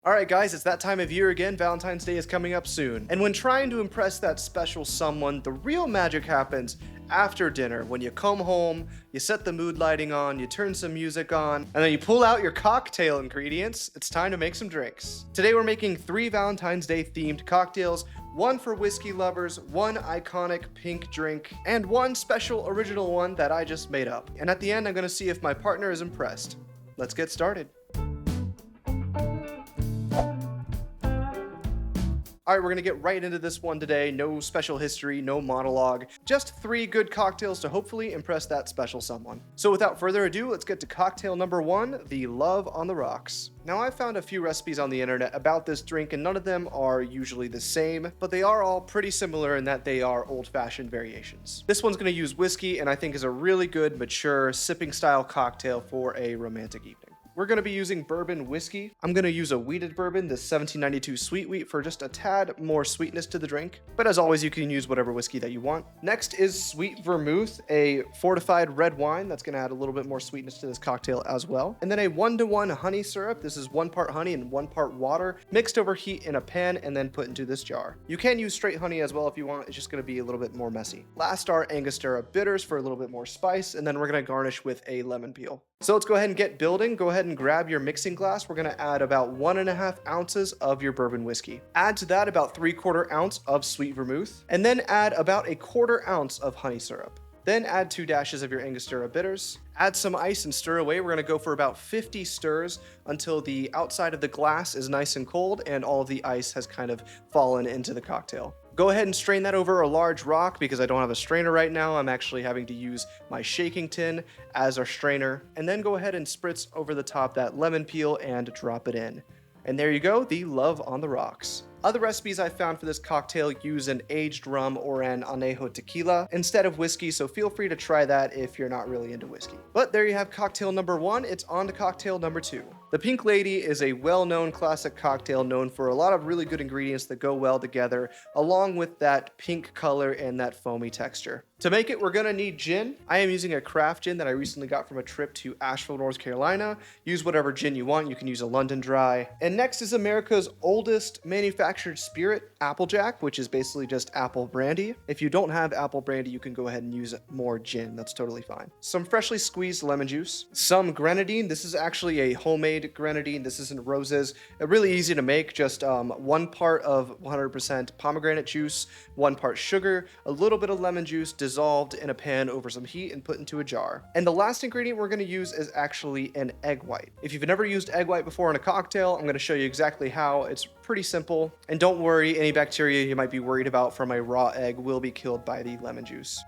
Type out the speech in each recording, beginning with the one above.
Alright guys, it's that time of year again. Valentine's Day is coming up soon. And when trying to impress that special someone, the real magic happens after dinner. When you come home, you set the mood lighting on, you turn some music on, and then you pull out your cocktail ingredients. It's time to make some drinks. Today we're making 3 Valentine's Day themed cocktails, one for whiskey lovers, one iconic pink drink, and one special original one that I just made up. And at the end, I'm gonna see if my partner is impressed. Let's get started. Alright, we're gonna get right into this one today. No special history, no monologue. Just 3 good cocktails to hopefully impress that special someone. So without further ado, let's get to cocktail number 1, the Love on the Rocks. Now I've found a few recipes on the internet about this drink and none of them are usually the same, but they are all pretty similar in that they are old-fashioned variations. This one's gonna use whiskey and I think is a really good, mature, sipping style cocktail for a romantic evening. We're going to be using bourbon whiskey. I'm going to use a wheated bourbon, this 1792 sweet wheat, for just a tad more sweetness to the drink. But as always, you can use whatever whiskey that you want. Next is sweet vermouth, a fortified red wine that's going to add a little bit more sweetness to this cocktail as well. And then a 1-to-1 honey syrup. This is 1 part honey and 1 part water, mixed over heat in a pan and then put into this jar. You can use straight honey as well if you want. It's just going to be a little bit more messy. Last are angostura bitters for a little bit more spice, and then we're going to garnish with a lemon peel. So let's go ahead and get building. Go ahead and grab your mixing glass. We're going to add about 1.5 ounces of your bourbon whiskey. Add to that about 3/4 ounce of sweet vermouth, and then add about 1/4 ounce of honey syrup. Then add 2 dashes of your angostura bitters. Add some ice and stir away. We're going to go for about 50 stirs until the outside of the glass is nice and cold and all of the ice has kind of fallen into the cocktail. Go ahead and strain that over a large rock. Because I don't have a strainer right now, I'm actually having to use my shaking tin as our strainer. And then go ahead and spritz over the top that lemon peel and drop it in. And there you go, the Love on the Rocks. Other recipes I found for this cocktail use an aged rum or an añejo tequila instead of whiskey, so feel free to try that if you're not really into whiskey. But there you have cocktail number 1, it's on to cocktail number 2. The Pink Lady is a well-known classic cocktail known for a lot of really good ingredients that go well together, along with that pink color and that foamy texture. To make it, we're gonna need gin. I am using a craft gin that I recently got from a trip to Asheville, North Carolina. Use whatever gin you want, you can use a London Dry. And next is America's oldest manufactured spirit, applejack, which is basically just apple brandy. If you don't have apple brandy, you can go ahead and use more gin, that's totally fine. Some freshly squeezed lemon juice, some grenadine. This is actually a homemade grenadine, this isn't roses. Really easy to make, just 1 part of 100% pomegranate juice, 1 part sugar, a little bit of lemon juice dissolved in a pan over some heat and put into a jar. And the last ingredient we're going to use is actually an egg white. If you've never used egg white before in a cocktail, I'm going to show you exactly how. It's pretty simple. And don't worry, any bacteria you might be worried about from a raw egg will be killed by the lemon juice.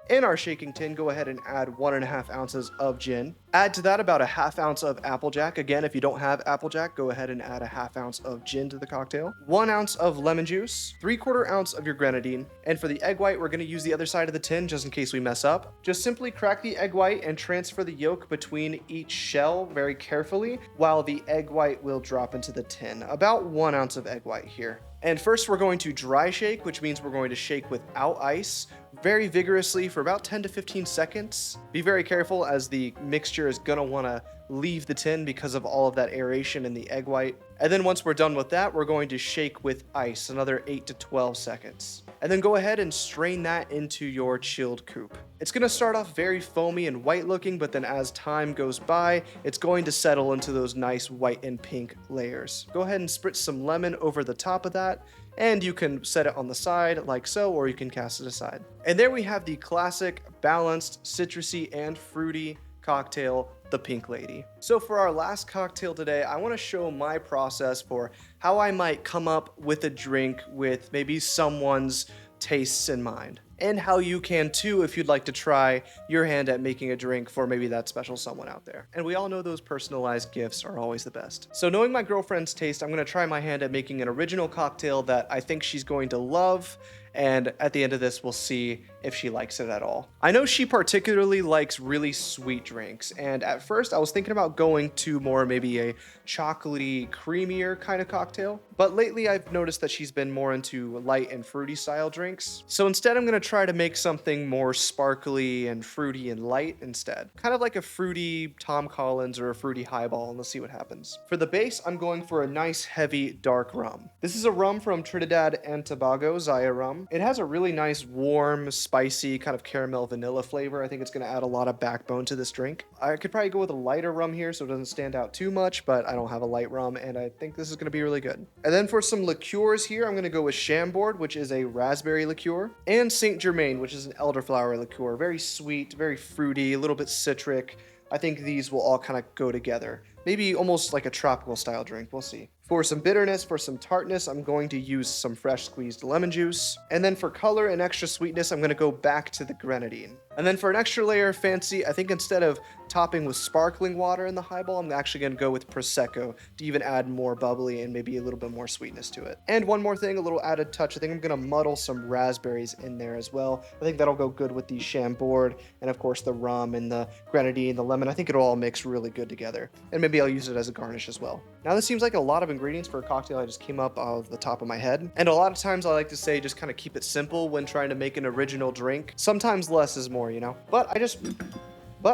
In our shaking tin, go ahead and add 1.5 ounces of gin. Add to that about 1/2 ounce of applejack. Again, if you don't have applejack, go ahead and add 1/2 ounce of gin to the cocktail. 1 ounce of lemon juice, 3/4 ounce of your grenadine. And for the egg white, we're gonna use the other side of the tin just in case we mess up. Just simply crack the egg white and transfer the yolk between each shell very carefully while the egg white will drop into the tin. About 1 ounce of egg white here. And first we're going to dry shake, which means we're going to shake without ice very vigorously for about 10 to 15 seconds. Be very careful as the mixture is gonna wanna leave the tin because of all of that aeration in the egg white. And then once we're done with that, we're going to shake with ice another 8 to 12 seconds. And then go ahead and strain that into your chilled coupe. It's gonna start off very foamy and white looking, but then as time goes by, it's going to settle into those nice white and pink layers. Go ahead and spritz some lemon over the top of that, and you can set it on the side like so, or you can cast it aside. And there we have the classic, balanced, citrusy, and fruity cocktail, the Pink Lady. So for our last cocktail today, I want to show my process for how I might come up with a drink with maybe someone's tastes in mind. And how you can too if you'd like to try your hand at making a drink for maybe that special someone out there. And we all know those personalized gifts are always the best. So knowing my girlfriend's taste, I'm going to try my hand at making an original cocktail that I think she's going to love And at the end of this, we'll see if she likes it at all. I know she particularly likes really sweet drinks. And at first I was thinking about going to more maybe a chocolatey, creamier kind of cocktail. But lately I've noticed that she's been more into light and fruity style drinks. So instead I'm gonna try to make something more sparkly and fruity and light instead. Kind of like a fruity Tom Collins or a fruity highball, and let's see what happens. For the base, I'm going for a nice heavy dark rum. This is a rum from Trinidad and Tobago, Zaya rum. It has a really nice warm, spicy kind of caramel vanilla flavor. I think it's gonna add a lot of backbone to this drink. I could probably go with a lighter rum here so it doesn't stand out too much, but I don't have a light rum and I think this is gonna be really good. And then for some liqueurs here, I'm gonna go with Chambord, which is a raspberry liqueur, and St Germain, which is an elderflower liqueur. Very sweet, very fruity, a little bit citric. I think these will all kind of go together. Maybe almost like a tropical style drink, we'll see. For some bitterness, for some tartness, I'm going to use some fresh squeezed lemon juice. And then for color and extra sweetness, I'm gonna go back to the grenadine. And then for an extra layer of fancy, I think instead of topping with sparkling water in the highball, I'm actually gonna go with Prosecco to even add more bubbly and maybe a little bit more sweetness to it. And one more thing, a little added touch, I think I'm gonna muddle some raspberries in there as well. I think that'll go good with the Chambord and of course the rum and the grenadine, the lemon. I think it'll all mix really good together. And maybe I'll use it as a garnish as well. Now this seems like a lot of ingredients for a cocktail I just came up off the top of my head. And a lot of times I like to say just kind of keep it simple when trying to make an original drink. Sometimes less is more, you know? But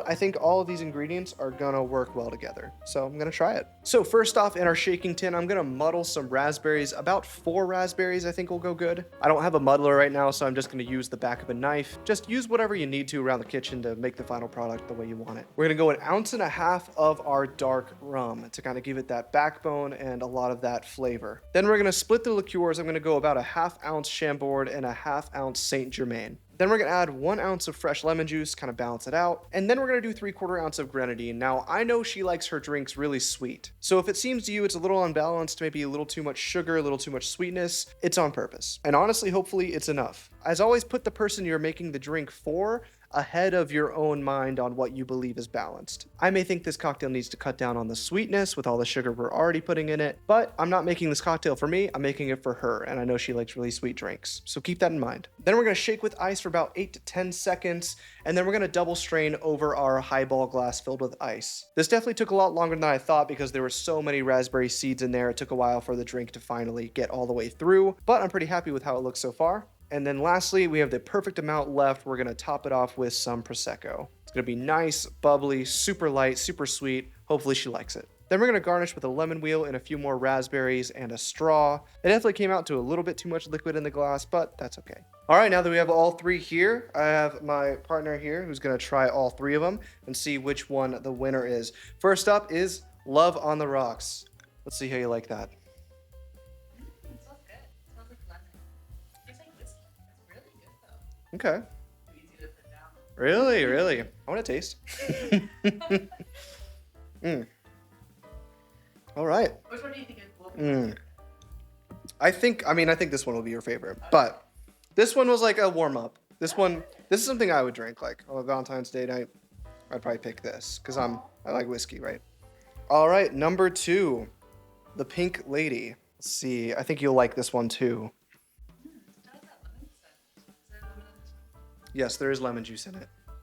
I think all of these ingredients are gonna work well together. So I'm gonna try it. So first off, in our shaking tin, I'm gonna muddle some raspberries. About 4 raspberries I think will go good. I don't have a muddler right now, so I'm just gonna use the back of a knife. Just use whatever you need to around the kitchen to make the final product the way you want it. We're gonna go 1.5 ounces of our dark rum to kind of give it that backbone and a lot of that flavor. Then we're gonna split the liqueurs. I'm gonna go about 1/2 ounce Chambord and 1/2 ounce St Germain. Then we're gonna add 1 ounce of fresh lemon juice, kind of balance it out. And then we're gonna do 3/4 ounce of grenadine. Now, I know she likes her drinks really sweet. So if it seems to you it's a little unbalanced, maybe a little too much sugar, a little too much sweetness, it's on purpose. And honestly, hopefully it's enough. As always, put the person you're making the drink for ahead of your own mind on what you believe is balanced. I may think this cocktail needs to cut down on the sweetness with all the sugar we're already putting in it, but I'm not making this cocktail for me, I'm making it for her, and I know she likes really sweet drinks, so keep that in mind. Then we're gonna shake with ice for about 8 to 10 seconds, and then we're gonna double strain over our highball glass filled with ice. This definitely took a lot longer than I thought because there were so many raspberry seeds in there. It took a while for the drink to finally get all the way through, but I'm pretty happy with how it looks so far. And then lastly, we have the perfect amount left. We're gonna top it off with some Prosecco. It's gonna be nice, bubbly, super light, super sweet. Hopefully she likes it. Then we're gonna garnish with a lemon wheel and a few more raspberries and a straw. It definitely came out to a little bit too much liquid in the glass, but that's okay. All right, now that we have all 3 here, I have my partner here who's gonna try all 3 of them and see which one the winner is. First up is Love on the Rocks. Let's see how you like that. Okay. Really, really. I want to taste. All right. Which one do you think will be? I think this one will be your favorite, but this one was like a warm up. This is something I would drink like on a Valentine's Day night. I'd probably pick this because I like whiskey, right? All right, number 2, the Pink Lady. Let's see. I think you'll like this one too. Yes, there is lemon juice in it. Wow,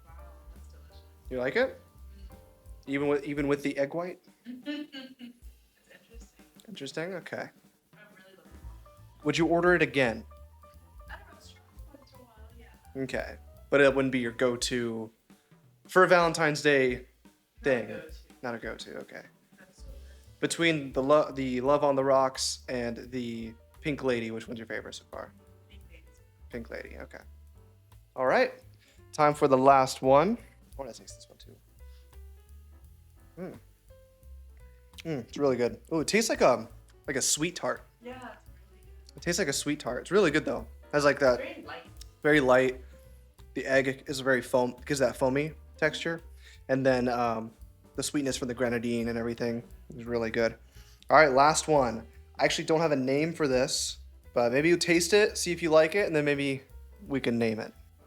that's delicious. You like it? Even with the egg white? It's interesting. Interesting. Okay. I'm really looking forward. Would you order it again? I don't know, it's strong once in a while, yeah. Okay, but it wouldn't be your go-to for a Valentine's Day thing. Not a go-to. Okay. That's so good. Between the Love on the Rocks and the Pink Lady, which one's your favorite so far? Pink Ladies. Pink Lady. Okay. All right, time for the last one. I want to taste this one too. It's really good. Oh, it tastes like a sweet tart. Yeah, it's really good. It tastes like a sweet tart. It's really good though. Has like that Very light. very light. The egg is very gives that foamy texture, and then the sweetness from the grenadine and everything is really good. All right, last one. I actually don't have a name for this, but maybe you taste it, see if you like it, and then maybe we can name it. Wow.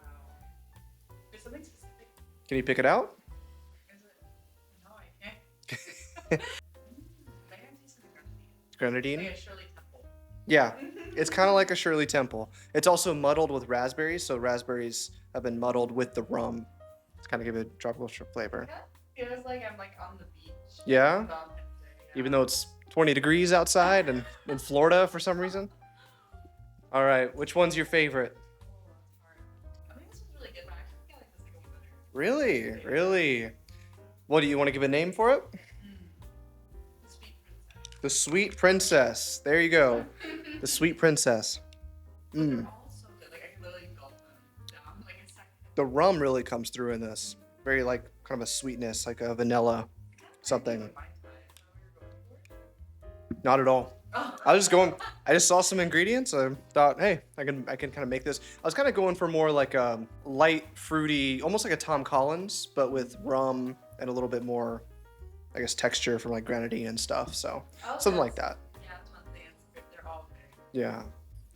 There's something specific. Can you pick it out? Is it? No, I can't. I can taste the grenadine. Grenadine? Like a Shirley Temple. Yeah. It's kind of like a Shirley Temple. It's also muddled with raspberries, so raspberries have been muddled with the rum. It's kind of give it a tropical flavor. It feels like I'm like on the beach. Yeah? On Valentine's Day, yeah. Even though it's 20 degrees outside and in Florida for some reason. All right, which one's your favorite? Oh, that's hard. I think this one's really good, but I actually feel like this second one better. Really? Really? What do you want to give a name for it? The Sweet Princess. The Sweet Princess. There you go. The Sweet Princess. They're all so good. Like I can literally gulp them down like a second. The rum really comes through in this. Very like kind of a sweetness, like a vanilla something. Not at all. Oh. I just saw some ingredients. I thought, hey, I can kind of make this. I was kind of going for more like a light, fruity, almost like a Tom Collins, but with rum and a little bit more, I guess, texture from like grenadine and stuff. So something like that. Yeah, that's one thing. They're all good. Yeah.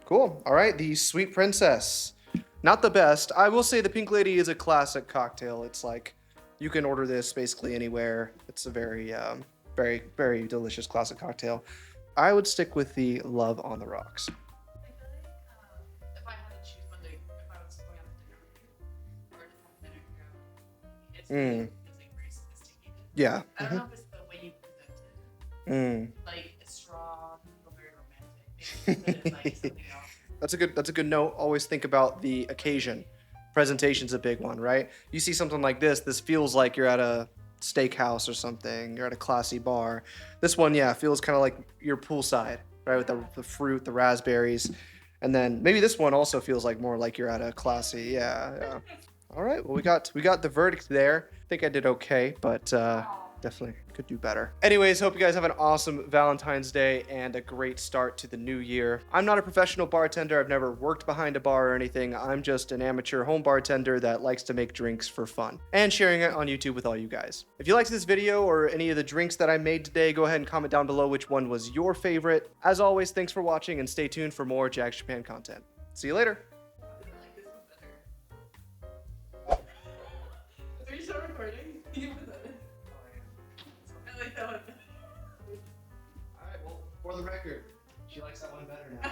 Cool. All right. The Sweet Princess. Not the best. I will say the Pink Lady is a classic cocktail. It's like you can order this basically anywhere. It's a very, very, very delicious classic cocktail. I would stick with the Love on the Rocks. I feel like if I had to choose one day, if I was going out to dinner with you, or just have dinner here, it's like very sophisticated. Yeah. I don't know if it's the way you present it. Like it's strong, but very romantic. Maybe it's like something else. That's a good note. Always think about the occasion. Presentation's a big one, right? You see something like this feels like you're at a steakhouse or something. You're at a classy bar. This one, yeah, feels kind of like you're poolside, right? With the fruit, the raspberries. And then maybe this one also feels like more like you're at a classy, yeah. All right, well, we got the verdict there. I think I did okay, but definitely could do better. Anyways, hope you guys have an awesome Valentine's Day and a great start to the new year. I'm not a professional bartender. I've never worked behind a bar or anything. I'm just an amateur home bartender that likes to make drinks for fun and sharing it on YouTube with all you guys. If you liked this video or any of the drinks that I made today, go ahead and comment down below which one was your favorite. As always, thanks for watching and stay tuned for more Jack's Japan content. See you later. I like this one better. Are you still recording? You put that in. I like that one. All right, well, for the record, she likes that one better now.